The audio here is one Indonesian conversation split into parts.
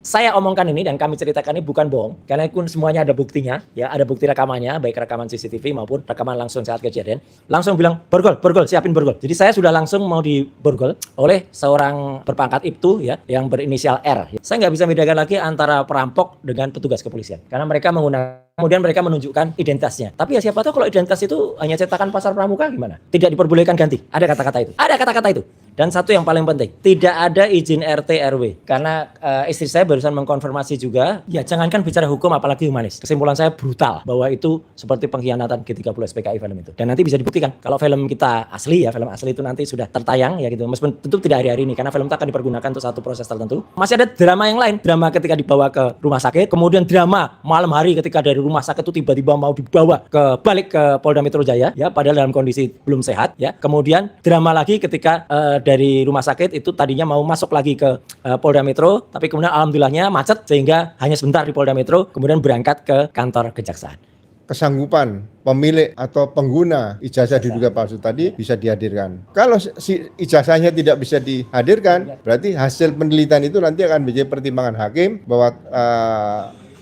saya omongkan ini dan kami ceritakan ini bukan bohong, karena itu semuanya ada buktinya, ya ada bukti rekamannya, baik rekaman CCTV maupun rekaman langsung saat kejadian. Langsung bilang borgol, siapin borgol. Jadi saya sudah langsung mau diborgol oleh seorang berpangkat Ibtu ya, yang berinisial R. Saya nggak bisa membedakan lagi antara perampok dengan petugas kepolisian, karena mereka menggunakan, kemudian mereka menunjukkan identitasnya. Tapi ya siapa tahu kalau identitas itu hanya cetakan pasar pramuka gimana? Tidak diperbolehkan ganti. Ada kata-kata itu. Ada kata-kata itu. Dan satu yang paling penting, tidak ada izin RT RW. Karena istri saya barusan mengkonfirmasi juga, ya jangankan bicara hukum apalagi humanis. Kesimpulan saya brutal bahwa itu seperti pengkhianatan G30 SPKI film itu. Dan nanti bisa dibuktikan kalau film kita asli ya, film asli itu nanti sudah tertayang ya gitu. Meskipun tentu tidak hari-hari ini karena film itu akan dipergunakan untuk satu proses tertentu. Masih ada drama yang lain, drama ketika dibawa ke rumah sakit, kemudian drama malam hari ketika dari rumah sakit itu tiba-tiba mau dibawa balik ke Polda Metro Jaya ya, padahal dalam kondisi belum sehat ya. Kemudian drama lagi ketika dari rumah sakit itu tadinya mau masuk lagi ke Polda Metro, tapi kemudian alhamdulillahnya macet sehingga hanya sebentar di Polda Metro, kemudian berangkat ke kantor kejaksaan. Kesanggupan pemilik atau pengguna ijazah diduga palsu tadi bisa dihadirkan. Kalau si ijazahnya tidak bisa dihadirkan, berarti hasil penelitian itu nanti akan menjadi pertimbangan hakim bahwa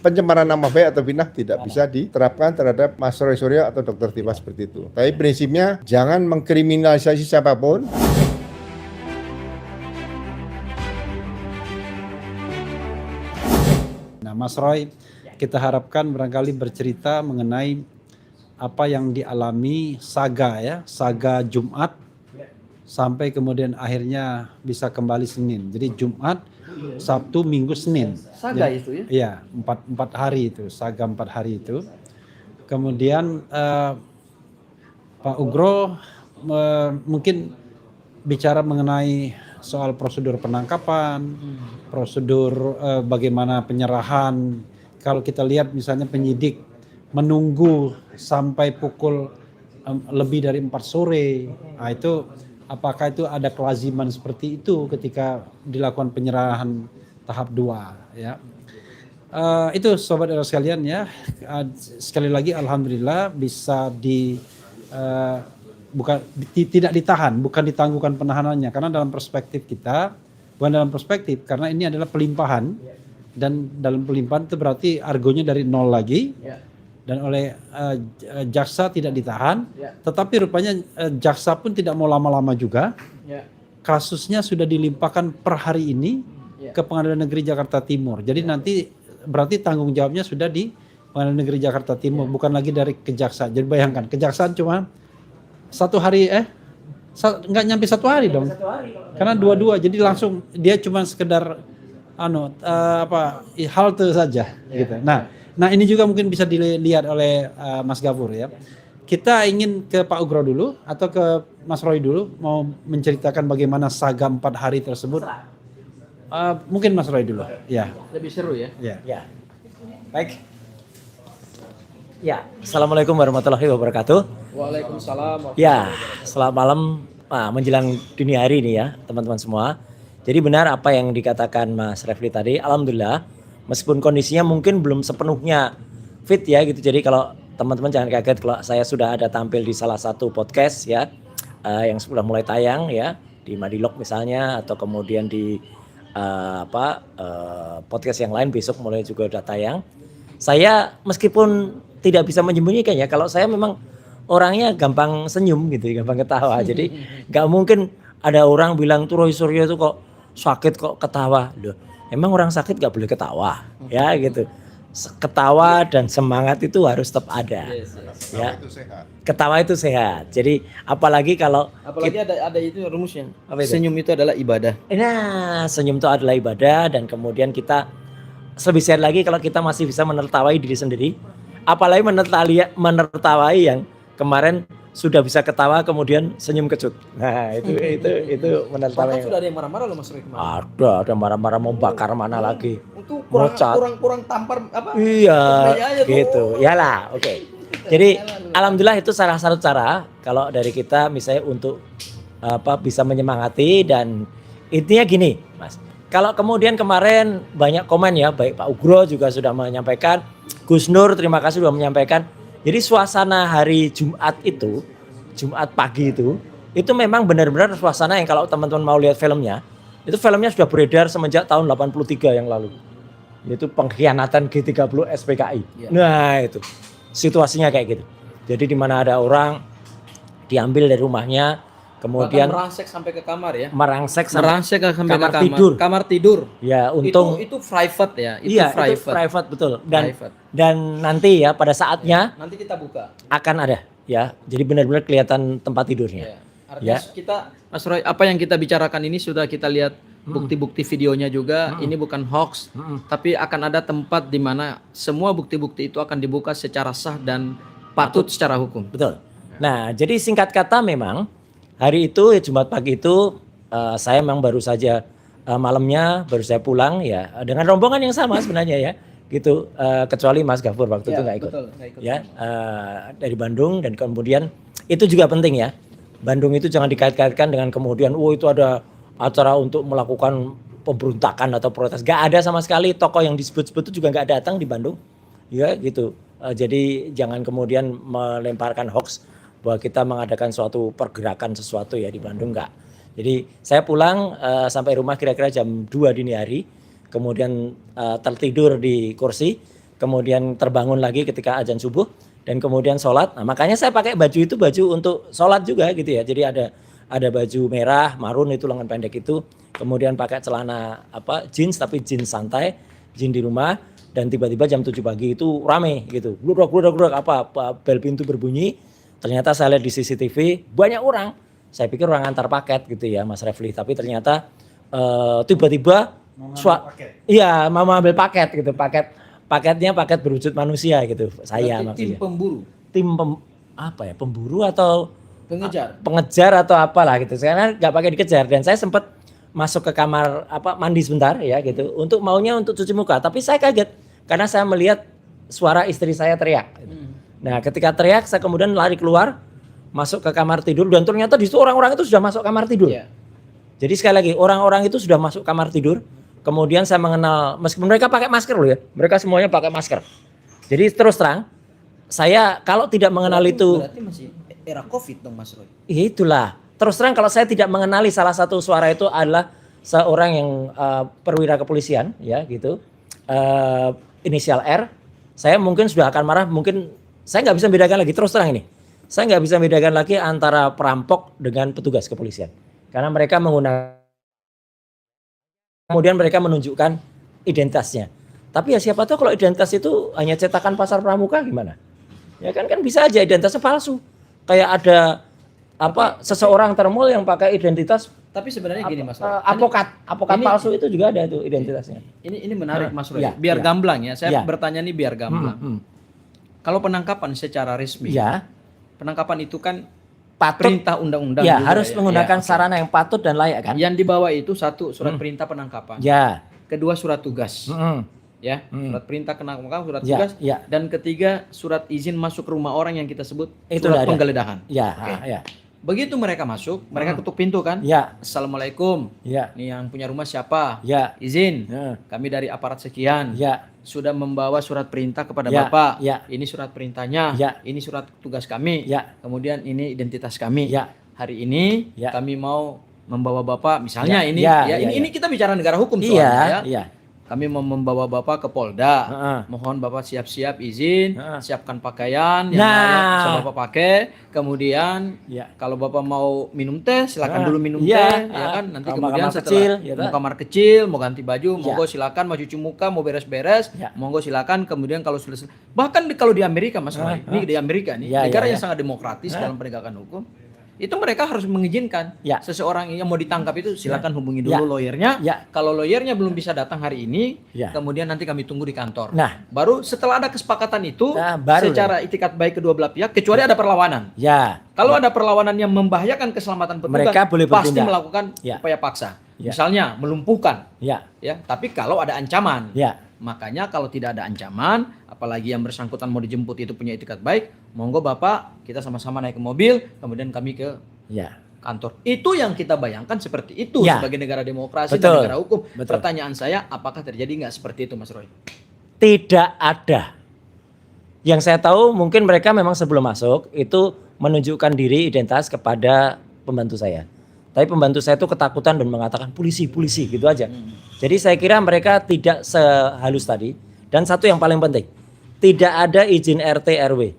pencemaran nama baik atau fitnah tidak bisa diterapkan terhadap Mas Roy Suryo atau Dr. Tiwa seperti itu. Tapi prinsipnya jangan mengkriminalisasi siapapun. Mas Roy, kita harapkan barangkali bercerita mengenai apa yang dialami saga Jumat sampai kemudian akhirnya bisa kembali Senin. Jadi Jumat, Sabtu, Minggu, Senin. Saga itu ya? Iya, empat hari itu, saga 4 hari itu. Kemudian Pak Ugro mungkin bicara mengenai soal prosedur penangkapan, prosedur bagaimana penyerahan. Kalau kita lihat misalnya penyidik menunggu sampai pukul lebih dari 4 sore, nah itu apakah itu ada kelaziman seperti itu ketika dilakukan penyerahan tahap 2 ya. Itu sobat era sekalian ya, sekali lagi alhamdulillah bisa tidak ditahan, bukan ditangguhkan penahanannya, karena dalam perspektif kita, bukan dalam perspektif, karena ini adalah pelimpahan, dan dalam pelimpahan itu berarti argonya dari nol lagi, dan oleh jaksa tidak ditahan, tetapi rupanya jaksa pun tidak mau lama-lama juga, kasusnya sudah dilimpahkan per hari ini ke Pengadilan Negeri Jakarta Timur, jadi nanti berarti tanggung jawabnya sudah di Pengadilan Negeri Jakarta Timur, bukan lagi dari kejaksaan. Jadi bayangkan, kejaksaan cuma 1 hari nggak nyampe 1 hari dong, karena 2-2, jadi langsung dia cuma sekedar halte saja gitu. Nah ini juga mungkin bisa dilihat oleh Mas Gafur ya. Kita ingin ke Pak Ugro dulu atau ke Mas Roy dulu mau menceritakan bagaimana saga 4 hari tersebut. Mungkin Mas Roy dulu ya. Lebih seru ya. Ya. Baik. Ya, Assalamualaikum warahmatullahi wabarakatuh. Waalaikumsalam. Ya, selamat malam menjelang dini hari ini ya teman-teman semua. Jadi benar apa yang dikatakan Mas Refli tadi, alhamdulillah meskipun kondisinya mungkin belum sepenuhnya fit ya gitu. Jadi kalau teman-teman jangan kaget kalau saya sudah ada tampil di salah satu podcast ya yang sudah mulai tayang ya di Madilog misalnya, atau kemudian di podcast yang lain besok mulai juga udah tayang. Saya meskipun tidak bisa menyembunyikan ya, kalau saya memang orangnya gampang senyum gitu, gampang ketawa. Jadi nggak mungkin ada orang bilang tuh Roy Suryo itu kok sakit kok ketawa. Loh, emang orang sakit nggak boleh ketawa ya gitu. Ketawa dan semangat itu harus tetap ada. Ya. Ketawa itu sehat. Jadi apalagi ada itu rumusnya. Apa itu? Senyum itu adalah ibadah. Nah, senyum itu adalah ibadah, dan kemudian kita lebih sehat lagi kalau kita masih bisa menertawai diri sendiri. Apalagi menertawai yang kemarin sudah bisa ketawa kemudian senyum kecut. Nah, itu menertawai. Sudah ada yang marah-marah loh Mas Roy kemarin. Ada marah-marah mau bakar mana lagi. Itu kurang tampar apa? Iya, gitu. Yalah, oke. Jadi alhamdulillah itu salah satu cara kalau dari kita misalnya untuk bisa menyemangati, dan intinya gini, Mas. Kalau kemudian kemarin banyak komen ya, baik Pak Ugro juga sudah menyampaikan, Gus Nur terima kasih sudah menyampaikan. Jadi suasana hari Jumat itu, Jumat pagi itu memang benar-benar suasana yang kalau teman-teman mau lihat filmnya, itu filmnya sudah beredar semenjak tahun 83 yang lalu. yaitu pengkhianatan G30 SPKI. Iya. Nah itu situasinya kayak gitu. Jadi di mana ada orang diambil dari rumahnya, kemudian Bahkan merangsek sampai ke kamar ya. merangsek sampai Merangsek sampai kamar ke tidur. Kamar tidur. Ya untung Itu private ya. Itu iya itu private. private betul dan Private. dan nanti ya pada saatnya Nanti kita buka. akan ada ya. Jadi benar-benar kelihatan tempat tidurnya. Ya. Artinya kita Mas Roy, apa yang kita bicarakan ini sudah kita lihat bukti-bukti videonya juga. Ini bukan hoax, tapi akan ada tempat di mana semua bukti-bukti itu akan dibuka secara sah dan patut secara hukum. Betul. Nah, jadi singkat kata memang hari itu ya Jumat pagi itu saya memang baru saja malamnya baru saya pulang ya dengan rombongan yang sama sebenarnya ya gitu kecuali Mas Gafur waktu itu nggak ikut. Betul, nggak ikut. Ya dari Bandung dan kemudian itu juga penting ya. Bandung itu jangan dikait-kaitkan dengan kemudian itu ada acara untuk melakukan pemberontakan atau protes. Gak ada sama sekali tokoh yang disebut-sebut itu juga nggak datang di Bandung. Ya gitu. Jadi jangan kemudian melemparkan hoax bahwa kita mengadakan suatu pergerakan sesuatu ya di Bandung enggak. Jadi saya pulang sampai rumah kira-kira jam 2 dini hari. Kemudian tertidur di kursi. Kemudian terbangun lagi ketika azan subuh. Dan kemudian sholat. Nah makanya saya pakai baju itu baju untuk sholat juga gitu ya. Jadi ada baju merah, marun itu lengan pendek itu. Kemudian pakai celana jeans tapi jeans santai. Jeans di rumah. Dan tiba-tiba jam 7 pagi itu rame gitu. Gludak bel pintu berbunyi. Ternyata saya lihat di CCTV banyak orang. Saya pikir orang antar paket gitu ya Mas Refli. Tapi ternyata tiba-tiba iya mau ambil paket gitu. Paketnya paket berwujud manusia gitu. Saya Berarti maksudnya. tim pemburu, Pemburu atau pengejar. pengejar atau apalah gitu. Karena nggak pakai dikejar dan saya sempat masuk ke kamar mandi sebentar ya gitu untuk maunya untuk cuci muka. Tapi saya kaget karena saya melihat suara istri saya teriak. Gitu. Nah ketika teriak saya kemudian lari keluar masuk ke kamar tidur dan ternyata di situ orang-orang itu sudah masuk kamar tidur. Iya. Jadi sekali lagi orang-orang itu sudah masuk kamar tidur. Kemudian saya mengenal meskipun mereka pakai masker loh ya. Mereka semuanya pakai masker. Jadi terus terang saya kalau tidak mengenal itu Berarti masih era Covid dong Mas Roy. ya itulah. Terus terang kalau saya tidak mengenali salah satu suara itu adalah seorang yang perwira kepolisian ya gitu. Inisial R. Saya mungkin sudah akan marah, mungkin saya nggak bisa bedakan lagi terus terang ini. Saya nggak bisa bedakan lagi antara perampok dengan petugas kepolisian. Karena mereka menggunakan kemudian mereka menunjukkan identitasnya. Tapi ya siapa tahu kalau identitas itu hanya cetakan pasar pramuka gimana? Ya kan bisa aja identitasnya palsu. Kayak ada seseorang termul yang pakai identitas Tapi sebenarnya gini Mas Roy. avokat ini- palsu itu juga ada itu identitasnya. Ini menarik Mas Roy. Ya, Biar ya. gamblang ya. Saya Ya. bertanya nih biar gamblang. Kalau penangkapan secara resmi, Ya, penangkapan itu kan patut perintah undang-undang ya juga harus menggunakan Ya, oke. sarana yang patut dan layak kan? Yang dibawa itu satu surat perintah penangkapan, Ya. kedua surat tugas, Mm-mm. ya surat perintah penangkapan, surat Ya, tugas, ya. dan ketiga surat izin masuk rumah orang yang kita sebut Itu surat udah ada. penggeledahan. Ya, Oke. ya. Begitu mereka masuk, mereka ketuk pintu kan? Ya. Assalamualaikum. Ya. Nih yang punya rumah siapa? Ya. Izin. Ya. Kami dari aparat sekian. Ya. Sudah membawa surat perintah kepada Ya, Bapak. ya. Ini surat perintahnya. Ya. Ini surat tugas kami. Ya. Kemudian ini identitas kami. Ya. Hari ini Ya. kami mau membawa Bapak misalnya Ya, ini ya, ya, ya, ini ya. kita bicara negara hukum Iya, soalnya ya. iya. Kami mau membawa Bapak ke Polda. Heeh. Mohon Bapak siap-siap izin, Heeh. siapkan pakaian yang Nah. layak bisa Bapak pakai. Kemudian Ya. kalau Bapak mau minum teh, silakan Heeh. dulu minum Iya, teh, ya heeh. kan? Nanti Kamar- kemudian kamar setelah kecil, ya mau kan? kamar kecil, mau ganti baju, Iya. monggo silakan, mau cuci muka, mau beres-beres, Ya. monggo silakan. Kemudian kalau sudah bahkan kalau di Amerika Mas Roy, ini di Amerika nih, Ya, negara ya, yang ya. sangat demokratis dalam penegakan hukum. Itu mereka harus mengizinkan Ya. seseorang yang mau ditangkap itu silakan hubungi Ya. dulu lawyernya. Ya. Kalau lawyernya belum bisa datang hari ini, Ya. kemudian nanti kami tunggu di kantor. Nah. Baru setelah ada kesepakatan itu, Nah, baru secara itikat baik kedua belah pihak, kecuali ada perlawanan. Ya. Kalau ada perlawanan yang membahayakan keselamatan petugas, Mereka boleh pasti bertindak. melakukan Ya. upaya paksa. Ya. Misalnya melumpuhkan, Ya. ya. Tapi kalau ada ancaman, Ya. makanya kalau tidak ada ancaman, apalagi yang bersangkutan mau dijemput itu punya itikat baik, monggo Bapak, kita sama-sama naik ke mobil, kemudian kami ke Ya. kantor. Itu yang kita bayangkan seperti itu Ya. sebagai negara demokrasi Betul. dan negara hukum. Betul. Pertanyaan saya, apakah terjadi nggak seperti itu, Mas Roy? Tidak ada. Yang saya tahu mungkin mereka memang sebelum masuk itu menunjukkan diri identitas kepada pembantu saya. Tapi pembantu saya itu ketakutan dan mengatakan polisi gitu aja. Jadi saya kira mereka tidak sehalus tadi. Dan satu yang paling penting, tidak ada izin RT RW.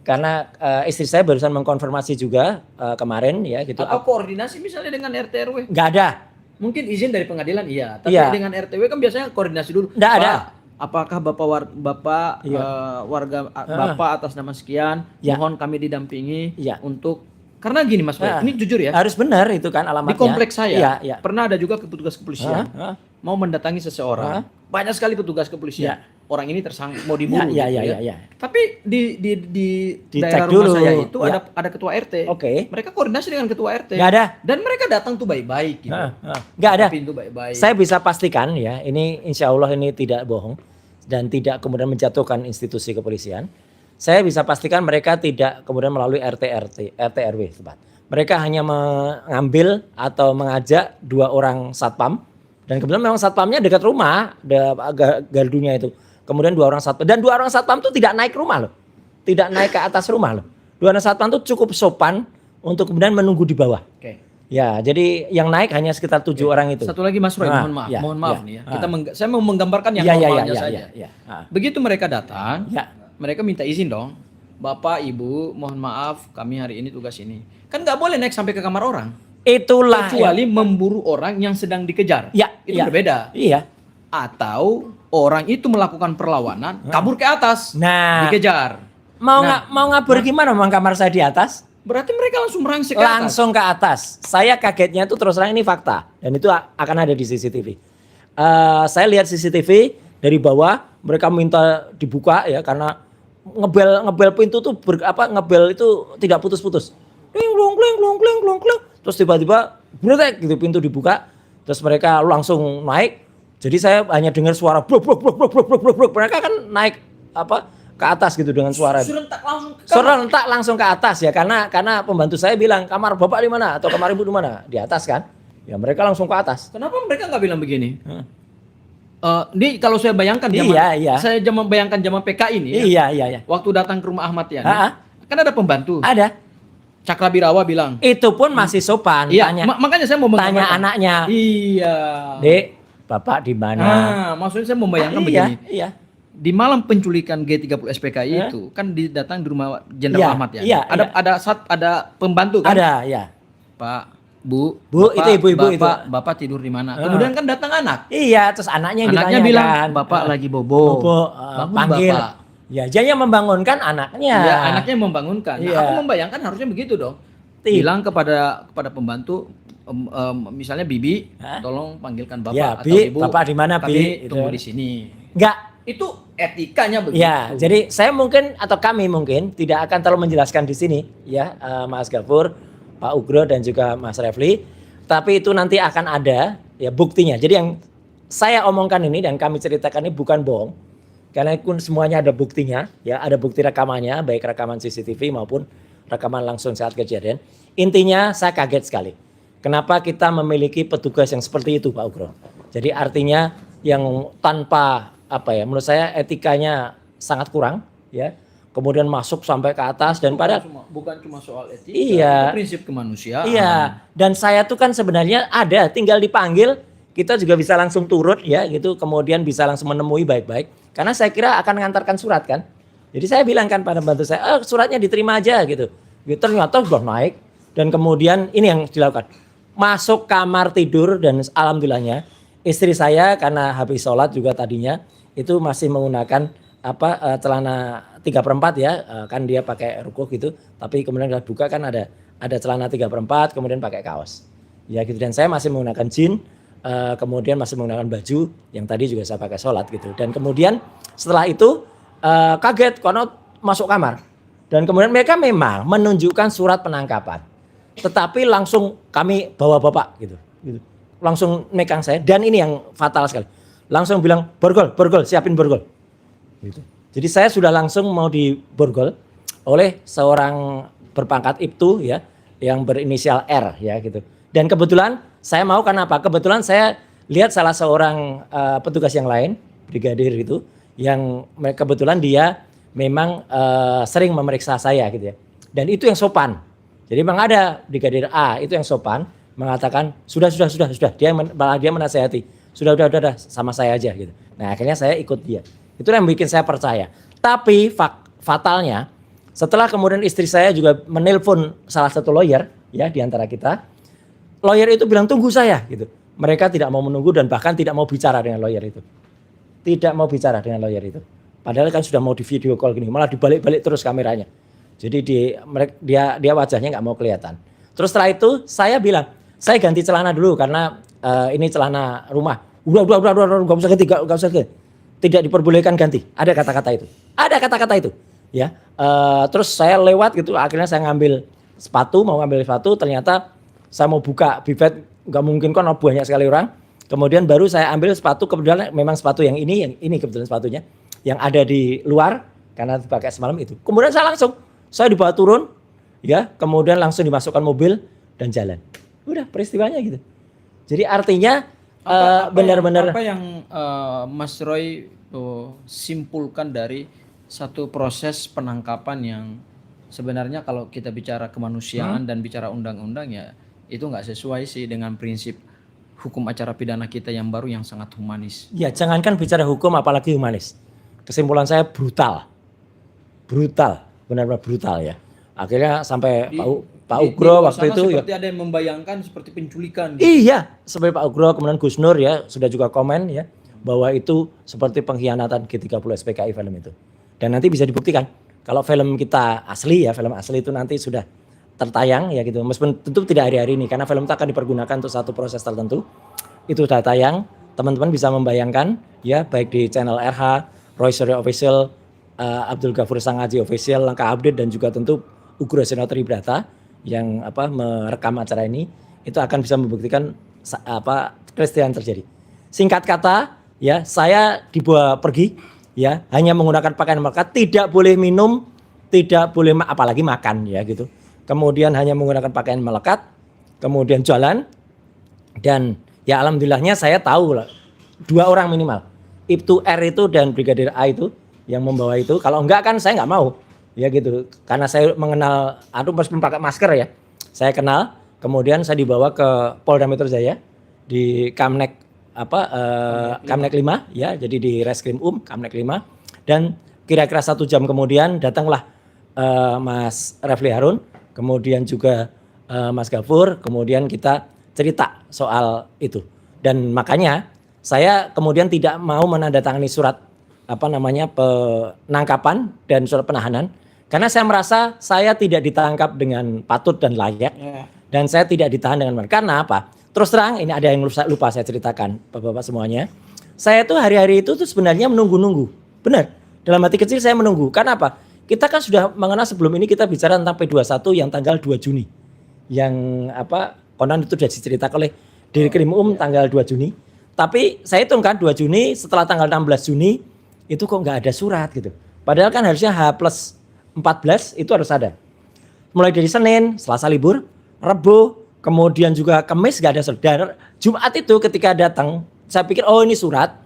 Karena istri saya barusan mengkonfirmasi juga kemarin ya gitu. Atau koordinasi misalnya dengan RT RW. Nggak ada. Mungkin izin dari pengadilan iya, tapi Iya. dengan RTW kan biasanya koordinasi dulu. Nggak ada. Pak, apakah Bapak warga Bapak atas nama sekian, Ya. mohon kami didampingi Ya. untuk karena gini Mas Roy, ini jujur ya. Harus benar itu kan alamatnya. Di kompleks saya Iya, iya. pernah ada juga petugas kepolisian mau mendatangi seseorang. Banyak sekali petugas kepolisian. Ya. Orang ini tersangka mau dibunuh. Ya, gitu ya. Tapi di Dicek daerah rumah dulu. saya itu Ya. ada ketua RT. Oke. Mereka koordinasi dengan ketua RT. Nggak ada. Dan mereka datang tuh baik-baik gitu. Nggak ada. Buka pintu baik-baik. Saya bisa pastikan ya, ini insya Allah ini tidak bohong dan tidak kemudian menjatuhkan institusi kepolisian. Saya bisa pastikan mereka tidak kemudian melalui RT RW tempat. Mereka hanya mengambil atau mengajak 2 orang satpam dan kebetulan memang satpamnya dekat rumah, gardunya itu. Kemudian 2 orang satpam dan 2 orang satpam itu tidak naik rumah loh, tidak naik ke atas rumah loh. 2 orang satpam itu cukup sopan untuk kemudian menunggu di bawah. Oke. Ya, jadi yang naik hanya sekitar 7 orang itu. Satu lagi Mas Roy, Ah, mohon maaf ya, nih ya. ah. Saya mau menggambarkan yang Ya, normalnya saja. ya. Begitu mereka datang, Ya. mereka minta izin dong. Bapak, Ibu, mohon maaf, kami hari ini tugas ini. Kan nggak boleh naik sampai ke kamar orang. Itulah Kecuali memburu orang yang sedang dikejar. Ya, Itu ya. berbeda. Iya. Atau orang itu melakukan perlawanan, kabur ke atas, Nah, dikejar. mau ngabur gimana memang kamar saya di atas? Berarti mereka langsung merangsek ke atas. Langsung ke atas. Saya kagetnya itu terus terang ini fakta dan itu akan ada di CCTV. Saya lihat CCTV dari bawah, mereka minta dibuka ya karena ngebel pintu tuh ngebel itu tidak putus-putus. Kling klong klong. Terus tiba-tiba bretek gitu pintu dibuka. Terus mereka langsung naik. Jadi saya hanya dengar suara brok. Mereka kan naik ke atas gitu dengan suara. Serentak langsung ke atas ya karena pembantu saya bilang kamar Bapak di mana atau kamar Ibu di mana? Di atas kan. Ya mereka langsung ke atas. Kenapa mereka nggak bilang begini? Ini kalau saya bayangkan zaman, Iya. saya bayangkan zaman PKI ini. Iya. Waktu datang ke rumah Ahmad Yani, Ah. kan ada pembantu. Ada. Cakrabirawa bilang. Itu pun masih sopan. Iya, Tanya, makanya saya mau tanya menggambarkan. anaknya. Iya. Dek, Bapak di mana? Maksudnya saya membayangkan Iya, begini. iya. Di malam penculikan G30 SPKI itu kan datang di rumah Jenderal Iya, Ahmad Yani. iya, Ada pembantu kan? Ada, ya. Pak, Bu, Bu, itu ibu-ibu itu. Bapak tidur di mana? Kemudian kan datang anak. Iya, terus anaknya yang Anaknya ditanya bilang, kan. Bapak lagi bobo. Bangun, panggil. Bapak. Ya, dia yang membangunkan anaknya. Ya, anaknya membangunkan. Nah, Iya. aku membayangkan harusnya begitu dong. Bilang kepada pembantu, misalnya Bibi, tolong panggilkan Bapak Ya, atau Bi, Ibu. Bapak di mana, Bi? Kami Gitu. tunggu di sini. Enggak. Itu etikanya begitu. Ya, jadi saya mungkin atau kami mungkin tidak akan terlalu menjelaskan di sini ya, Mas Gafur, Pak Ugro dan juga Mas Refli. Tapi itu nanti akan ada ya buktinya. Jadi yang saya omongkan ini dan kami ceritakan ini bukan bohong. Karena itu semuanya ada buktinya, ya ada bukti rekamannya, baik rekaman CCTV maupun rekaman langsung saat kejadian. Intinya saya kaget sekali. Kenapa kita memiliki petugas yang seperti itu, Pak Ugro? Jadi artinya yang tanpa menurut saya etikanya sangat kurang, ya. Kemudian masuk sampai ke atas dan pada bukan cuma soal etika, Iya. itu prinsip kemanusiaan. Iya, dan saya tuh kan sebenarnya ada tinggal dipanggil, kita juga bisa langsung turut ya gitu, kemudian bisa langsung menemui baik-baik. Karena saya kira akan mengantarkan surat kan. Jadi saya bilang kan pada bantu saya, suratnya diterima aja gitu. Ternyata sudah naik dan kemudian ini yang dilakukan. Masuk kamar tidur dan alhamdulillahnya istri saya karena habis sholat juga tadinya itu masih menggunakan celana 3/4 ya, kan dia pakai rukuh gitu, tapi kemudian kita buka kan ada celana 3/4 kemudian pakai kaos. Ya gitu dan saya masih menggunakan jeans, kemudian masih menggunakan baju yang tadi juga saya pakai sholat gitu. Dan kemudian setelah itu kaget karena masuk kamar. Dan kemudian mereka memang menunjukkan surat penangkapan. Tetapi langsung kami bawa Bapak gitu. Langsung megang saya dan ini yang fatal sekali. Langsung bilang borgol, siapin borgol. Gitu. Jadi saya sudah langsung mau diborgol oleh seorang berpangkat Ibtu ya yang berinisial R ya gitu. Dan kebetulan saya mau karena apa? Kebetulan saya lihat salah seorang petugas yang lain, brigadir itu, yang kebetulan dia memang sering memeriksa saya gitu ya. Dan itu yang sopan. Jadi memang ada brigadir A itu yang sopan, mengatakan sudah. Dia menasehati, sudah sama saya aja gitu. Nah akhirnya saya ikut dia. Itu yang bikin saya percaya. Tapi fatalnya setelah kemudian istri saya juga menelpon salah satu lawyer ya di antara kita, lawyer itu bilang tunggu saya gitu. Mereka tidak mau menunggu dan bahkan tidak mau bicara dengan lawyer itu. Tidak mau bicara dengan lawyer itu. Padahal kan sudah mau di video call gini, malah dibalik-balik terus kameranya. Jadi dia wajahnya nggak mau kelihatan. Terus setelah itu saya bilang, saya ganti celana dulu karena ini celana rumah. Udah, nggak usah ganti. Tidak diperbolehkan ganti. Ada kata-kata itu. Ya. Terus saya lewat gitu, akhirnya saya mau ngambil sepatu, ternyata saya mau buka bibet, nggak mungkin kan banyak sekali orang. Kemudian baru saya ambil sepatu, kebetulan memang sepatu yang ini kebetulan sepatunya yang ada di luar karena dipakai semalam itu. Kemudian saya dibawa turun, ya, kemudian langsung dimasukkan mobil dan jalan. Udah peristiwanya gitu. Jadi artinya benar-benar apa yang Mas Roy simpulkan dari satu proses penangkapan yang sebenarnya kalau kita bicara kemanusiaan dan bicara undang-undang ya itu nggak sesuai sih dengan prinsip hukum acara pidana kita yang baru yang sangat humanis. Ya, jangankan bicara hukum apalagi humanis. Kesimpulan saya brutal, benar-benar brutal ya. Akhirnya sampai Pak Ugro waktu itu seperti ada yang membayangkan seperti penculikan. Iya, seperti Pak Ugro kemudian Gus Nur ya sudah juga komen ya bahwa itu seperti pengkhianatan G30 SPKI film itu. Dan nanti bisa dibuktikan kalau film kita asli ya, film asli itu nanti sudah tertayang ya gitu. Meskipun tentu tidak hari-hari ini karena film itu akan dipergunakan untuk satu proses tertentu. Itu sudah tayang, teman-teman bisa membayangkan ya baik di channel RH, Roy Suryo Official, Abdul Ghafur Sangaji Official, Langkah Update dan juga tentu Ugro Seno Tribrata yang merekam acara ini itu akan bisa membuktikan peristiwa yang terjadi. Singkat kata ya, saya dibawa pergi ya hanya menggunakan pakaian melekat, tidak boleh minum, tidak boleh apalagi makan ya gitu. Kemudian hanya menggunakan pakaian melekat, kemudian jalan, dan ya alhamdulillahnya saya tahu lah, 2 orang minimal, Ibtu R itu dan Brigadir A itu yang membawa itu. Kalau enggak kan saya nggak mau, ya gitu. Karena saya mengenal, meskipun pakai masker ya, saya kenal. Kemudian saya dibawa ke Polda Metro Jaya di Kamnek Kamnek 5 ya, jadi di Reskrim Kamnek 5. Dan kira-kira 1 jam kemudian datanglah Mas Refli Harun. Kemudian juga Mas Ghafur, kemudian kita cerita soal itu. Dan makanya saya kemudian tidak mau menandatangani surat penangkapan dan surat penahanan karena saya merasa saya tidak ditangkap dengan patut dan layak dan saya tidak ditahan dengan benar. Karena apa? Terus terang ini ada yang lupa saya ceritakan Bapak-bapak semuanya. Saya tuh hari-hari itu tuh sebenarnya menunggu-nunggu. Benar. Dalam hati kecil saya menunggu. Karena apa? Kita kan sudah mengenal sebelum ini kita bicara tentang P21 yang tanggal 2 Juni. Yang konon itu sudah diceritakan oleh Dirkrim tanggal 2 Juni. Tapi saya hitung kan 2 Juni setelah tanggal 16 Juni itu kok nggak ada surat gitu. Padahal kan harusnya H+14 itu harus ada. Mulai dari Senin, Selasa libur, Rabu, kemudian juga Kamis nggak ada surat. Dan Jumat itu ketika datang saya pikir oh ini surat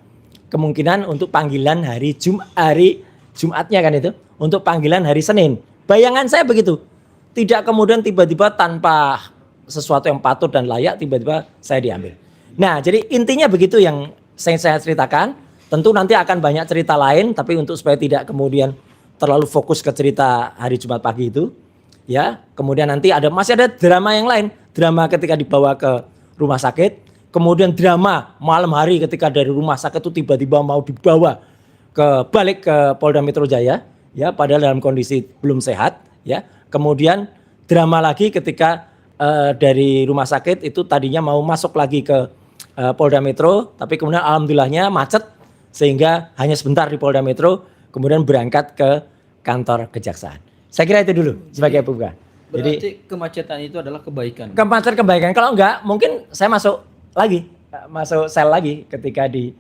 kemungkinan untuk panggilan hari Jumatnya kan itu. Untuk panggilan hari Senin. Bayangan saya begitu. Tidak kemudian tiba-tiba tanpa sesuatu yang patut dan layak tiba-tiba saya diambil. Nah jadi intinya begitu yang saya ceritakan. Tentu nanti akan banyak cerita lain. Tapi untuk supaya tidak kemudian terlalu fokus ke cerita hari Jumat pagi itu. Ya, kemudian nanti masih ada drama yang lain. Drama ketika dibawa ke rumah sakit. Kemudian drama malam hari ketika dari rumah sakit itu tiba-tiba mau dibawa balik ke Polda Metro Jaya. Ya, padahal dalam kondisi belum sehat, ya. Kemudian drama lagi ketika dari rumah sakit itu tadinya mau masuk lagi ke Polda Metro, tapi kemudian alhamdulillahnya macet sehingga hanya sebentar di Polda Metro, kemudian berangkat ke kantor kejaksaan. Saya kira itu dulu sebagai pembuka. Berarti kemacetan itu adalah kebaikan. Kebaikan. Kalau enggak, mungkin saya masuk sel lagi ketika di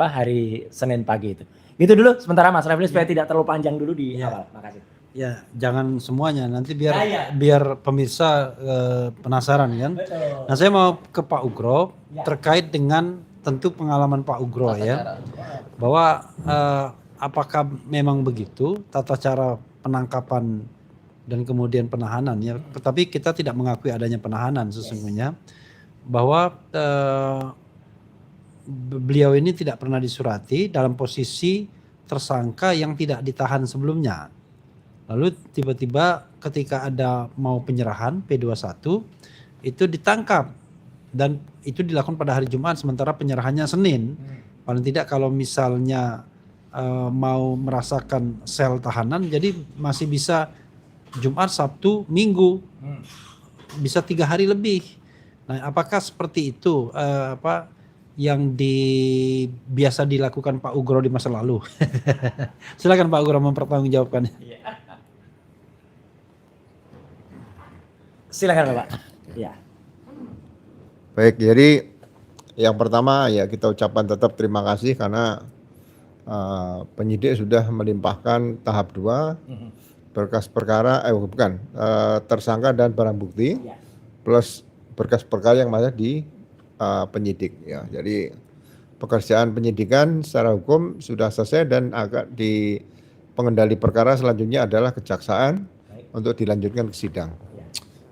hari Senin pagi itu. Gitu dulu sementara Mas Refli supaya tidak terlalu panjang dulu di awal. Makasih. Ya, jangan semuanya nanti biar pemirsa penasaran kan. Betul. Nah, saya mau ke Pak Ugro terkait dengan tentu pengalaman Pak Ugro ya. Bahwa apakah memang begitu tata cara penangkapan dan kemudian penahanan ya. Tetapi kita tidak mengakui adanya penahanan sesungguhnya, bahwa beliau ini tidak pernah disurati dalam posisi tersangka yang tidak ditahan sebelumnya. Lalu tiba-tiba ketika ada mau penyerahan P21 itu ditangkap dan itu dilakukan pada hari Jumat sementara penyerahannya Senin. Paling tidak kalau misalnya mau merasakan sel tahanan jadi masih bisa Jumat, Sabtu, Minggu, bisa 3 hari lebih. Nah, apakah seperti itu yang biasa dilakukan Pak Ugro di masa lalu? Silakan Pak Ugro mempertanggungjawabkannya. Silakan Pak. Ya. Baik, jadi yang pertama ya kita ucapkan tetap terima kasih karena penyidik sudah melimpahkan tahap 2 berkas perkara tersangka dan barang bukti plus berkas perkara yang masih di penyidik ya. Jadi pekerjaan penyidikan secara hukum sudah selesai dan agak di pengendali perkara selanjutnya adalah kejaksaan untuk dilanjutkan ke sidang.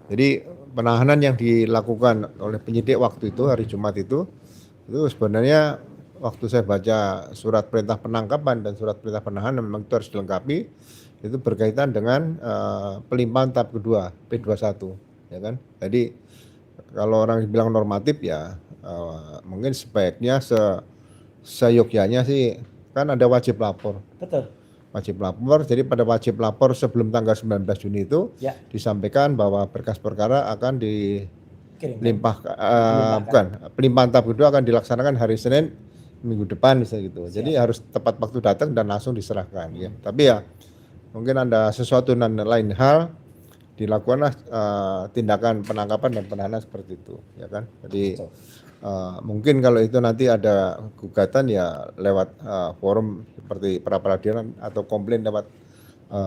Jadi penahanan yang dilakukan oleh penyidik waktu itu hari Jumat itu sebenarnya waktu saya baca surat perintah penangkapan dan surat perintah penahanan memang itu harus dilengkapi, itu berkaitan dengan pelimpahan tahap kedua P21 ya kan. Jadi kalau orang bilang normatif ya mungkin sebaiknya seyogyanya sih kan ada wajib lapor. Betul. Wajib lapor, jadi pada wajib lapor sebelum tanggal 19 Juni itu disampaikan bahwa berkas perkara akan pelimpahan tahap kedua akan dilaksanakan hari Senin minggu depan misalnya gitu. Jadi harus tepat waktu datang dan langsung diserahkan ya. Tapi ya mungkin ada sesuatu dan lain hal dilakukanlah tindakan penangkapan dan penahanan seperti itu ya kan. Jadi mungkin kalau itu nanti ada gugatan ya lewat forum seperti pra peradilan atau komplain lewat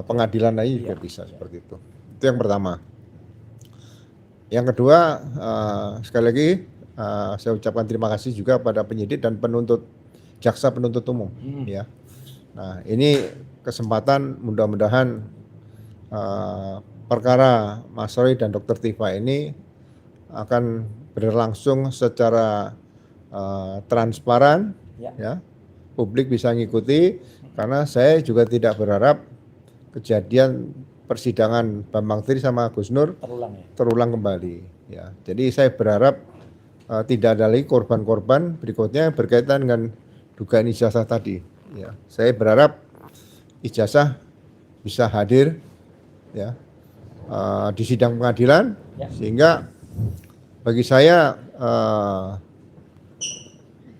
pengadilan aja juga bisa seperti itu. Itu yang pertama. Yang kedua sekali lagi saya ucapkan terima kasih juga pada penyidik dan jaksa penuntut umum ya. Nah, ini kesempatan mudah-mudahan perkara Mas Roy dan Dr. Tifa ini akan berlangsung secara transparan ya. Publik bisa ngikuti karena saya juga tidak berharap kejadian persidangan Bambang Tri sama Gus Nur terulang kembali ya. Jadi saya berharap tidak ada lagi korban-korban berikutnya berkaitan dengan dugaan ijazah tadi ya. Saya berharap ijazah bisa hadir ya di sidang pengadilan sehingga bagi saya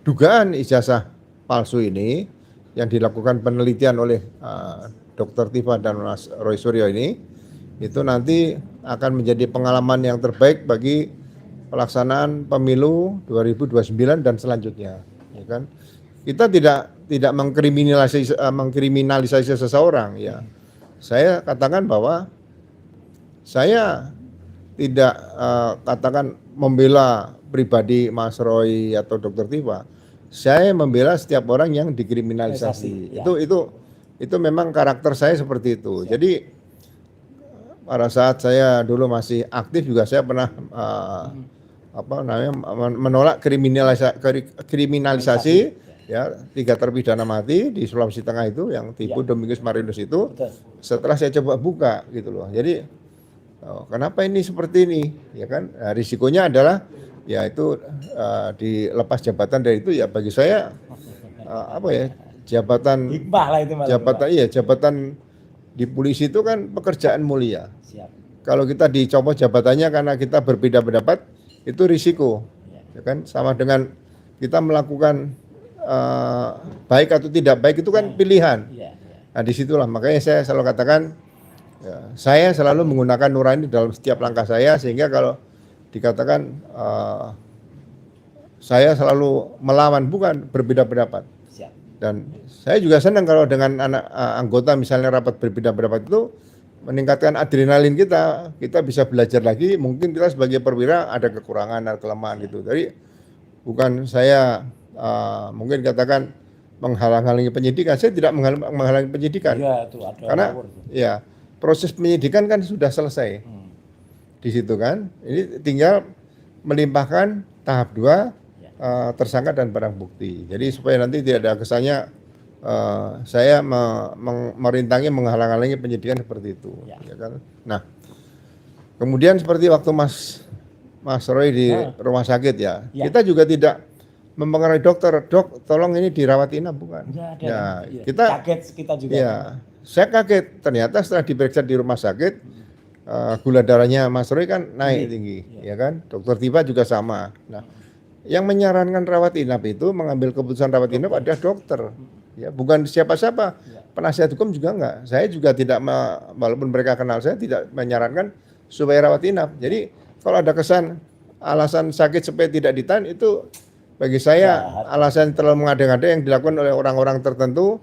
dugaan ijazah palsu ini yang dilakukan penelitian oleh Dr. Tifa dan Mas Roy Suryo ini itu nanti akan menjadi pengalaman yang terbaik bagi pelaksanaan pemilu 2029 dan selanjutnya ya kan. Kita tidak mengkriminalisasi seseorang ya. Saya katakan bahwa saya tidak katakan membela pribadi Mas Roy atau Dr. Tifa. Saya membela setiap orang yang dikriminalisasi. Itu memang karakter saya seperti itu. Jadi pada saat saya dulu masih aktif juga saya pernah menolak kriminalisasi ya 3 terpidana mati di Sulawesi Tengah itu yang tipu Domingus Marinus itu. Setelah saya coba buka gitu loh. Jadi kenapa ini seperti ini ya kan? Nah, risikonya adalah ya itu dilepas jabatan dari itu ya bagi saya jabatan di polisi itu kan pekerjaan mulia. Kalau kita dicopot jabatannya karena kita berbeda pendapat itu risiko ya kan, sama dengan kita melakukan baik atau tidak baik itu kan pilihan. Nah disitulah makanya saya selalu katakan ya, saya selalu menggunakan nurani dalam setiap langkah saya sehingga kalau dikatakan saya selalu melawan bukan berbeda pendapat. Dan saya juga senang kalau dengan anggota misalnya rapat berbeda pendapat itu meningkatkan adrenalin kita bisa belajar lagi, mungkin kita sebagai perwira ada kekurangan ada kelemahan gitu. Jadi bukan saya mungkin katakan menghalang-halangi penyidikan, saya tidak menghalangi penyidikan. Karena ya proses penyidikan kan sudah selesai di situ kan. Ini tinggal melimpahkan tahap 2 tersangka dan barang bukti. Jadi supaya nanti tidak ada kesannya saya merintangi menghalang-halangi penyidikan seperti itu. Ya kan? Nah, kemudian seperti waktu Mas Roy di rumah sakit ya, kita juga tidak mempengaruhi dokter, dok tolong ini dirawat inap, bukan. Ya, kita kaget kita juga. Ya, saya kaget ternyata setelah diperiksa di rumah sakit gula darahnya Mas Roy kan naik tinggi, ya kan. Dokter Tiba juga sama. Nah, yang menyarankan rawat inap itu mengambil keputusan rawat inap adalah dokter, ya bukan siapa-siapa. Penasihat hukum juga enggak. Saya juga tidak, walaupun mereka kenal saya, tidak menyarankan supaya rawat inap. Jadi kalau ada kesan alasan sakit supaya tidak ditahan, itu bagi saya alasan terlalu mengada-ngada yang dilakukan oleh orang-orang tertentu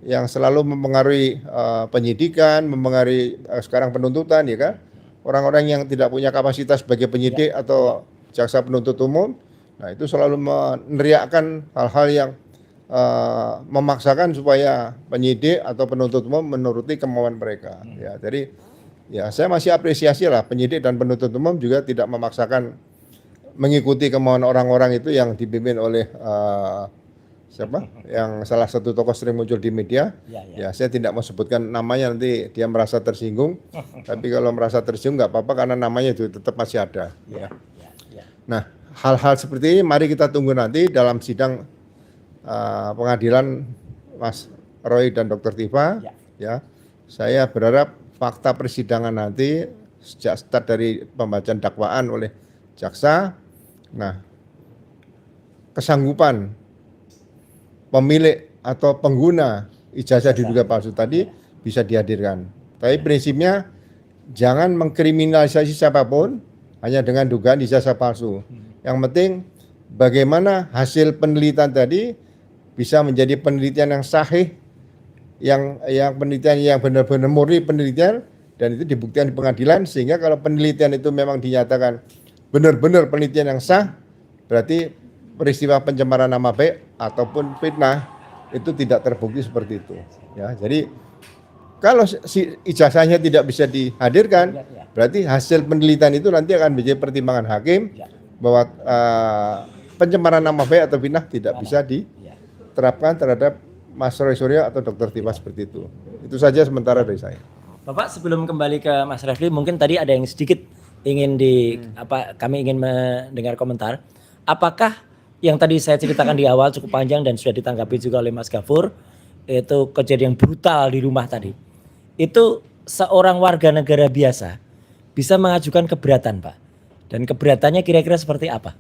yang selalu mempengaruhi penyidikan, mempengaruhi sekarang penuntutan, ya kan. Orang-orang yang tidak punya kapasitas sebagai penyidik atau jaksa penuntut umum, nah itu selalu meneriakkan hal-hal yang memaksakan supaya penyidik atau penuntut umum menuruti kemauan mereka. Ya, jadi ya saya masih apresiasi lah penyidik dan penuntut umum juga tidak memaksakan mengikuti kemauan orang-orang itu yang dipimpin oleh siapa? Yang salah satu tokoh sering muncul di media. Ya, saya tidak mau sebutkan namanya, nanti dia merasa tersinggung. Tapi kalau merasa tersinggung nggak apa-apa karena namanya itu tetap masih ada. Ya. Nah, hal-hal seperti ini mari kita tunggu nanti dalam sidang pengadilan Mas Roy dan Dr. Tifa. Ya, saya berharap fakta persidangan nanti sejak start dari pembacaan dakwaan oleh jaksa, nah kesanggupan pemilik atau pengguna ijazah diduga palsu tadi bisa dihadirkan. Tapi prinsipnya jangan mengkriminalisasi siapapun hanya dengan dugaan ijazah palsu. Yang penting bagaimana hasil penelitian tadi bisa menjadi penelitian yang sahih, yang penelitian yang benar-benar murni penelitian, dan itu dibuktikan di pengadilan, sehingga kalau penelitian itu memang dinyatakan benar-benar penelitian yang sah, berarti peristiwa pencemaran nama baik ataupun fitnah itu tidak terbukti seperti itu. Ya, jadi kalau si ijazahnya tidak bisa dihadirkan, berarti hasil penelitian itu nanti akan menjadi pertimbangan hakim bahwa pencemaran nama baik atau fitnah tidak bisa diterapkan terhadap Mas Roy Suryo atau Dr. Tifa seperti itu. Itu saja sementara dari saya. Bapak, sebelum kembali ke Mas Refli, mungkin tadi ada yang sedikit ingin kami ingin mendengar komentar. Apakah yang tadi saya ceritakan di awal cukup panjang dan sudah ditanggapi juga oleh Mas Gafur, itu kejadian brutal di rumah tadi. Itu seorang warga negara biasa bisa mengajukan keberatan, Pak. Dan keberatannya kira-kira seperti apa?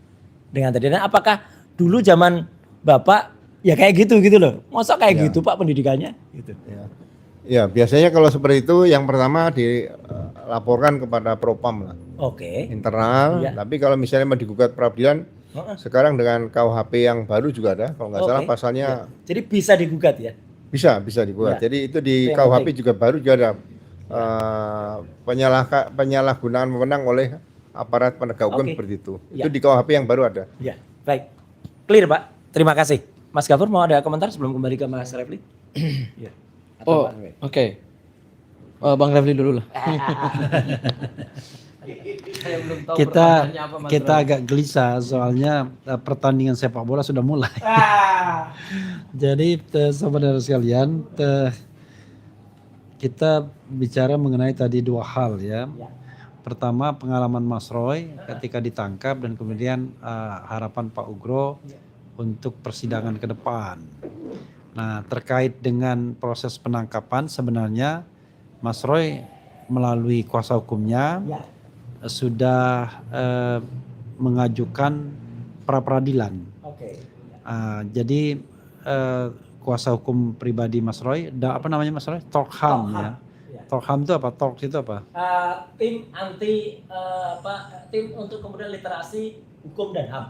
Dengan tadi, dan apakah dulu zaman Bapak ya kayak gitu loh. Masa kayak gitu Pak pendidikannya gitu. Ya, biasanya kalau seperti itu yang pertama dilaporkan kepada Propam lah. Oke. Internal, tapi kalau misalnya mau digugat peradilan, sekarang dengan KUHP yang baru juga ada, kalau nggak salah pasalnya. Jadi bisa digugat ya? Bisa digugat. Jadi itu di KUHP juga baru juga ada penyalahgunaan wewenang oleh aparat penegak hukum seperti itu. Itu di KUHP yang baru ada. Ya, baik. Clear Pak. Terima kasih. Mas Gafur mau ada komentar sebelum kembali ke Mas Refli? Ya. Oke. Bang Refli dulu lah. Kita agak gelisah soalnya pertandingan sepak bola sudah mulai. Jadi saudara sekalian, kita bicara mengenai tadi dua hal ya. Pertama pengalaman Mas Roy ketika ditangkap dan kemudian harapan Pak Ugro untuk persidangan ke depan. Nah, terkait dengan proses penangkapan sebenarnya Mas Roy melalui kuasa hukumnya sudah mengajukan pra peradilan. Jadi kuasa hukum pribadi Mas Roy, apa namanya Mas Roy? Tokham ya. Tokham itu apa? Tok itu apa? Tim anti tim untuk kemudian literasi hukum dan HAM.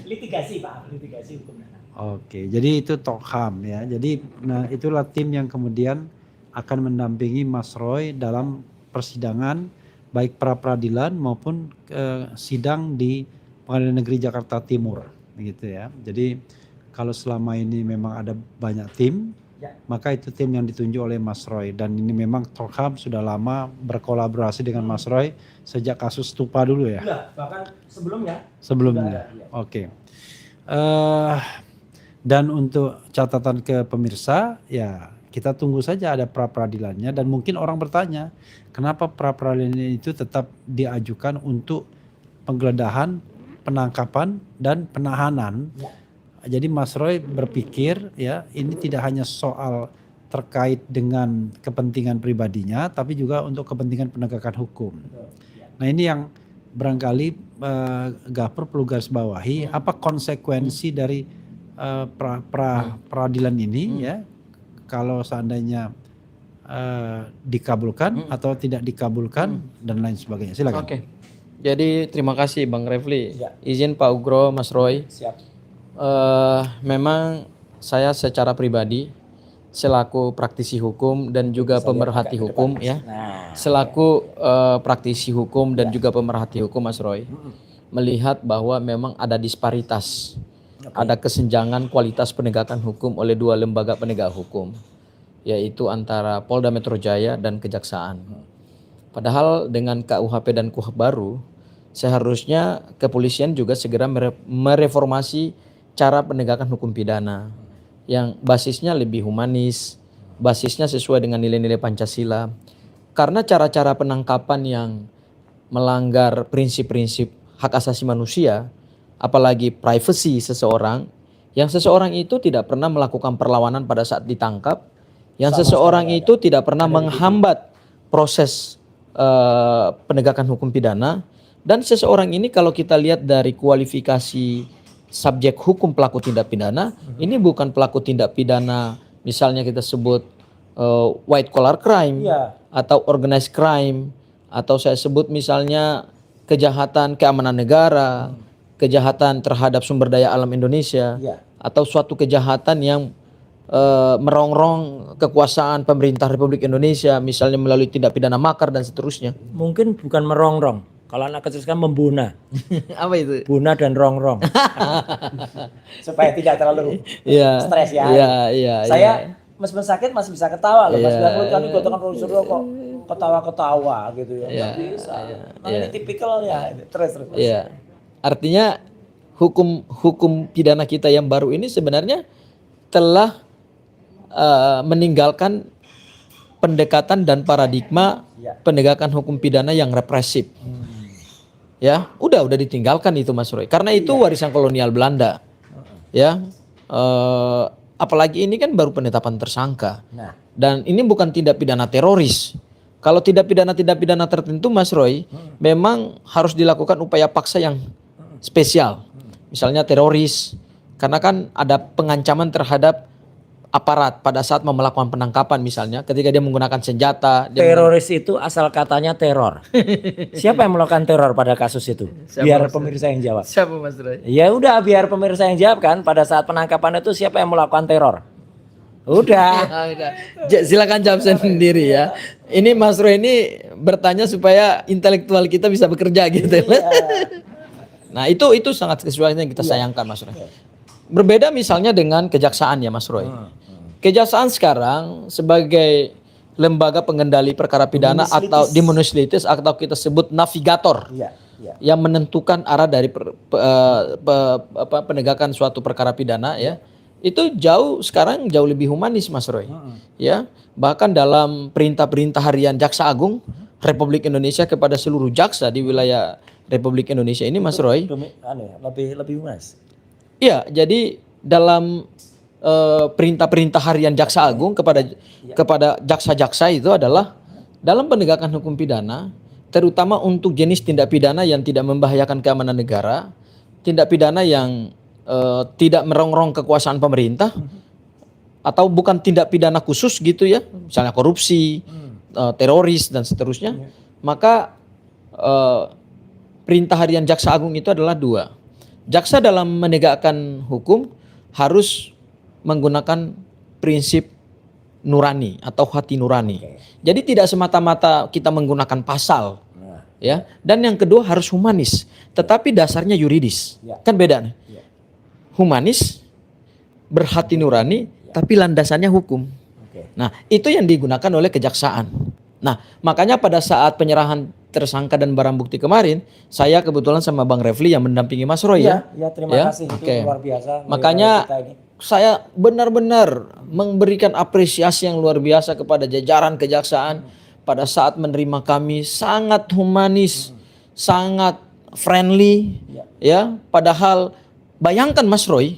Litigasi Pak, litigasi hukum dan HAM. Oke, jadi itu Tokham ya. Jadi itulah tim yang kemudian akan mendampingi Mas Roy dalam persidangan baik pra peradilan maupun sidang di Pengadilan Negeri Jakarta Timur, gitu ya. Jadi kalau selama ini memang ada banyak tim maka itu tim yang ditunjuk oleh Mas Roy. Dan ini memang Talkham sudah lama berkolaborasi dengan Mas Roy sejak kasus Stupa dulu ya. Bahkan sebelumnya. Sebelumnya. Oke. Dan untuk catatan ke pemirsa, ya kita tunggu saja ada pra peradilannya. Dan mungkin orang bertanya, kenapa pra peradilan itu tetap diajukan untuk penggeledahan, penangkapan dan penahanan? Jadi Mas Roy berpikir ya ini tidak hanya soal terkait dengan kepentingan pribadinya, tapi juga untuk kepentingan penegakan hukum. Nah ini yang barangkali Gafur perlu garis bawahi, apa konsekuensi dari peradilan ini ya, kalau seandainya dikabulkan atau tidak dikabulkan dan lain sebagainya. Silakan. Oke. Jadi terima kasih Bang Refli. Ya. Izin Pak Ugro, Mas Roy. Siap. Memang saya secara pribadi selaku praktisi hukum dan juga pemerhati hukum ya, selaku praktisi hukum dan juga pemerhati hukum Mas Roy, melihat bahwa memang ada disparitas, ada kesenjangan kualitas penegakan hukum oleh dua lembaga penegak hukum, yaitu antara Polda Metro Jaya dan Kejaksaan. Padahal dengan KUHP dan KUHP baru, seharusnya kepolisian juga segera mereformasi cara penegakan hukum pidana yang basisnya lebih humanis, basisnya sesuai dengan nilai-nilai Pancasila. Karena cara-cara penangkapan yang melanggar prinsip-prinsip hak asasi manusia, apalagi privasi seseorang, yang seseorang itu tidak pernah melakukan perlawanan pada saat ditangkap, yang seseorang itu tidak pernah menghambat proses penegakan hukum pidana, dan seseorang ini kalau kita lihat dari kualifikasi subjek hukum pelaku tindak pidana, ini bukan pelaku tindak pidana misalnya kita sebut white collar crime atau organized crime, atau saya sebut misalnya kejahatan keamanan negara, kejahatan terhadap sumber daya alam Indonesia, atau suatu kejahatan yang merongrong kekuasaan pemerintah Republik Indonesia misalnya melalui tindak pidana makar dan seterusnya. Mungkin bukan merongrong. Kalau anak kecil sekarang membuna. Apa itu? Buna dan rongrong. Supaya tidak terlalu stres ya. Saya meskipun sakit masih bisa ketawa loh. Mas Gafur kami gotongan profesor kok ketawa-ketawa gitu ya. Nggak bisa. Ini tipikal ya. Terus. Iya. Artinya hukum pidana kita yang baru ini sebenarnya telah meninggalkan pendekatan dan paradigma penegakan hukum pidana yang represif. Ya, udah ditinggalkan itu Mas Roy. Karena itu warisan kolonial Belanda. Ya. Apalagi ini kan baru penetapan tersangka. Dan ini bukan tindak pidana teroris. Kalau tindak pidana tertentu Mas Roy, memang harus dilakukan upaya paksa yang spesial. Misalnya teroris, karena kan ada pengancaman terhadap aparat pada saat melakukan penangkapan misalnya, ketika dia menggunakan senjata. Teroris itu asal katanya teror. Siapa yang melakukan teror pada kasus itu? Biar pemirsa yang jawab. Siapa Mas Roy? Ya udah biar pemirsa yang jawab kan, pada saat penangkapan itu siapa yang melakukan teror? Udah. Silakan jawab sendiri ya. Ini Mas Roy ini bertanya supaya intelektual kita bisa bekerja gitu. Nah itu sangat sesuatu yang kita sayangkan Mas Roy. Berbeda misalnya dengan kejaksaan ya Mas Roy. Kejaksaan sekarang sebagai lembaga pengendali perkara pidana atau demonstratis atau kita sebut navigator yang menentukan arah dari penegakan suatu perkara pidana ya. Itu sekarang jauh lebih humanis Mas Roy. Ya, bahkan dalam perintah-perintah harian Jaksa Agung Republik Indonesia kepada seluruh jaksa di wilayah Republik Indonesia ini Mas Roy. Lebih humanis. Iya, jadi dalam perintah-perintah harian Jaksa Agung kepada jaksa-jaksa itu adalah dalam penegakan hukum pidana, terutama untuk jenis tindak pidana yang tidak membahayakan keamanan negara, tindak pidana yang tidak merongrong kekuasaan pemerintah, atau bukan tindak pidana khusus gitu ya, misalnya korupsi, teroris dan seterusnya, maka perintah harian Jaksa Agung itu adalah 2. Jaksa dalam menegakkan hukum harus menggunakan prinsip nurani atau hati nurani. Jadi tidak semata-mata kita menggunakan pasal, ya. Dan yang kedua harus humanis, tetapi dasarnya yuridis. Kan beda nih. Humanis, berhati nurani, tapi landasannya hukum. Oke. Nah, itu yang digunakan oleh kejaksaan. Nah, makanya pada saat penyerahan tersangka dan barang bukti kemarin, saya kebetulan sama Bang Refli yang mendampingi Mas Roy Iya, ya, terima Ya, kasih, itu oke. luar biasa. Makanya kita ini. saya benar-benar memberikan apresiasi yang luar biasa kepada jajaran kejaksaan pada saat menerima kami, sangat humanis, sangat friendly, ya. Padahal bayangkan Mas Roy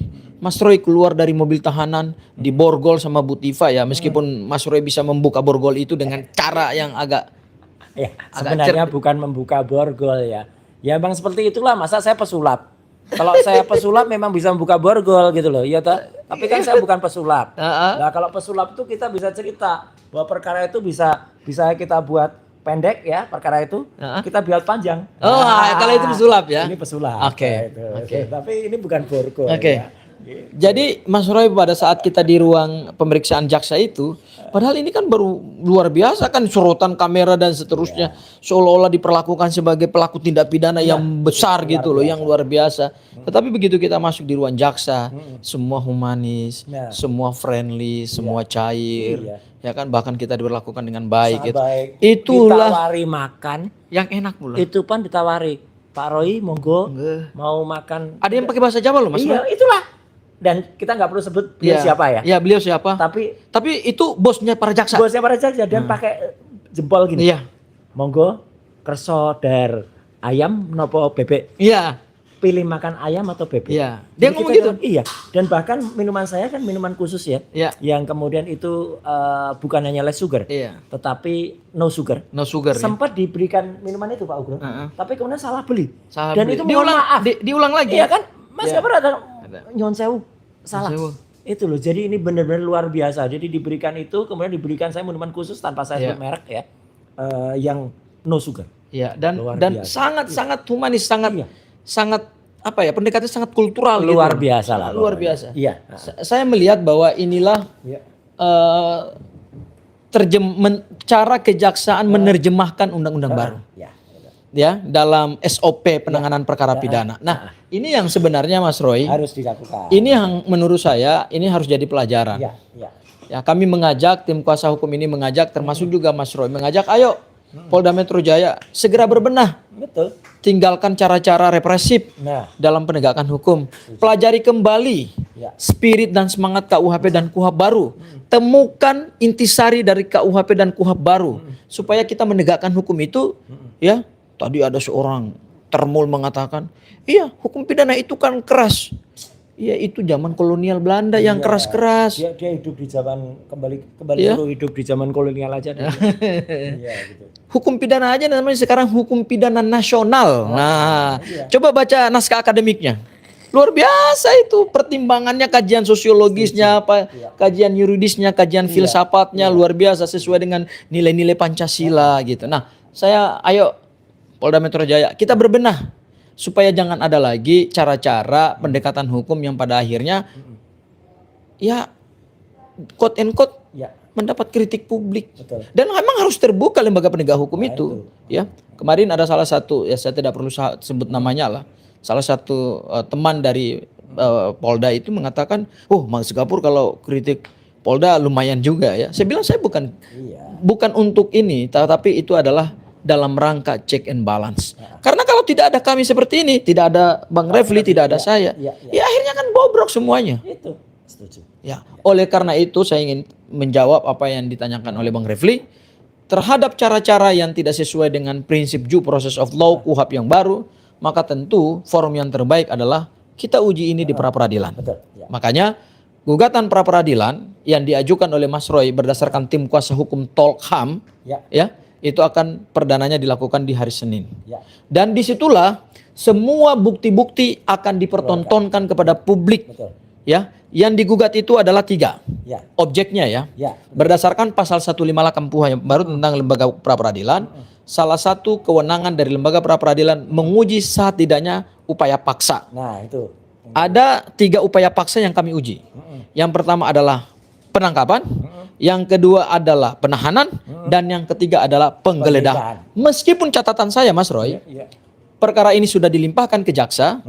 keluar dari mobil tahanan diborgol sama Bu Tifa ya, meskipun Mas Roy bisa membuka borgol itu dengan cara yang agak Ya, sebenarnya bukan membuka borgol ya. Ya bang seperti itulah, masa saya pesulap. Kalau saya pesulap memang bisa membuka borgol gitu loh. Iya toh? Tapi kan saya bukan pesulap. Nah, kalau pesulap itu kita bisa cerita bahwa perkara itu bisa kita buat pendek ya, perkara itu kita buat panjang. Oh, kalau itu pesulap ya. Ini pesulap. Oke. Nah, itu. Oke. Tapi ini bukan borgol. Oke. Ya. Jadi Mas Roy pada saat kita di ruang pemeriksaan jaksa itu, padahal ini kan baru luar biasa kan, sorotan kamera dan seterusnya, seolah-olah diperlakukan sebagai pelaku tindak pidana yang besar gitu loh, yang luar biasa. Tetapi begitu kita masuk di ruang jaksa, semua humanis, semua friendly, semua cair, ya kan, bahkan kita diperlakukan dengan baik. Gitu. Baik. Itulah Ditawari makan, yang enak pula. itu pun ditawari. Pak Roy monggo mau makan. Ada yang pakai bahasa Jawa loh Mas Iya, Roy. itulah. Dan kita nggak perlu sebut beliau siapa ya. Iya, beliau siapa? Tapi itu bosnya para jaksa. bosnya para jaksa dan pakai jempol gini. Iya. Monggo kerso dar ayam nopo bebek. Iya. Pilih makan ayam atau bebek. Iya. Dia Jadi ngomong kita gitu. kan, iya. Dan bahkan minuman saya kan minuman khusus ya. Iya. Yang kemudian itu bukan hanya less sugar. Iya. Tetapi no sugar. No sugar. Ya? Sempat diberikan minuman itu Pak Ugro. Tapi kemudian salah beli. Salah Dan beli. itu mohon diulang, maaf. diulang lagi. Iya kan? Mas Iya. Gabor ada nyon sewu. Salah. Sewu. Itu loh. Jadi ini benar-benar luar biasa. Jadi diberikan itu, kemudian diberikan saya minuman khusus tanpa saya sebut merek ya. Yang no sugar. Iya, dan Luar dan biasa. sangat humanis, sangat Iya. sangat apa ya, pendekatannya sangat kultural Luar gitu. biasa lah. Luar pokoknya. biasa. Iya. Saya melihat bahwa inilah Iya. cara kejaksaan menerjemahkan undang-undang baru. Ya. Ya, dalam SOP penanganan perkara pidana. Nah, ini yang sebenarnya Mas Roy, Harus dilakukan. ini yang menurut saya ini harus jadi pelajaran. Iya, iya. Ya, kami mengajak, tim kuasa hukum ini mengajak, termasuk juga Mas Roy mengajak, ayo Polda Metro Jaya segera berbenah, Betul. tinggalkan cara-cara represif Nah, dalam penegakan hukum, pelajari kembali ya. spirit dan semangat KUHP dan KUHAP baru, temukan intisari dari KUHP dan KUHAP baru, supaya kita menegakkan hukum itu, ya. Tadi ada seorang termul mengatakan, iya hukum pidana itu kan keras. Iya itu zaman kolonial Belanda yang keras-keras. Dia hidup di zaman kembali Iya. dulu hidup di zaman kolonial aja. Iya gitu. Hukum pidana aja namanya sekarang hukum pidana nasional. Nah, coba baca naskah akademiknya. Luar biasa itu pertimbangannya, kajian sosiologisnya, apa, kajian yuridisnya, kajian filsafatnya luar biasa sesuai dengan nilai-nilai Pancasila gitu. Nah, ayo Polda Metro Jaya kita berbenah supaya jangan ada lagi cara-cara pendekatan hukum yang pada akhirnya ya quote and quote Ya. mendapat kritik publik. Betul. Dan memang harus terbuka lembaga penegak hukum itu. Ya, kemarin ada salah satu, ya saya tidak perlu sebut namanya lah. Salah satu teman dari Polda itu mengatakan, "Oh, Mas Gapur kalau kritik Polda lumayan juga ya." Saya bilang saya bukan untuk ini, tetapi itu adalah dalam rangka check and balance. Karena kalau tidak ada kami seperti ini, tidak ada Bang Refli, tidak ada saya, ya akhirnya kan bobrok semuanya. Itu. Setuju. Ya, oleh karena itu saya ingin menjawab apa yang ditanyakan oleh Bang Refli terhadap cara-cara yang tidak sesuai dengan prinsip due process of law KUHAP yang baru, maka tentu forum yang terbaik adalah kita uji ini di pra-peradilan. Betul. Ya. Makanya gugatan pra-peradilan yang diajukan oleh Mas Roy berdasarkan tim kuasa hukum Tolkham, ya, itu akan perdananya dilakukan di hari Senin. Ya. Dan disitulah semua bukti-bukti akan dipertontonkan kepada publik. Betul. Ya, yang digugat itu adalah 3 Ya. objeknya ya. Ya. Berdasarkan pasal 158 KUHA yang baru tentang lembaga pra-peradilan, salah satu kewenangan dari lembaga pra-peradilan menguji sah tidaknya upaya paksa. Nah, itu. Ada 3 upaya paksa yang kami uji. Yang pertama adalah penangkapan, yang kedua adalah penahanan, dan yang ketiga adalah penggeledahan. Meskipun catatan saya Mas Roy, Ya. perkara ini sudah dilimpahkan ke jaksa,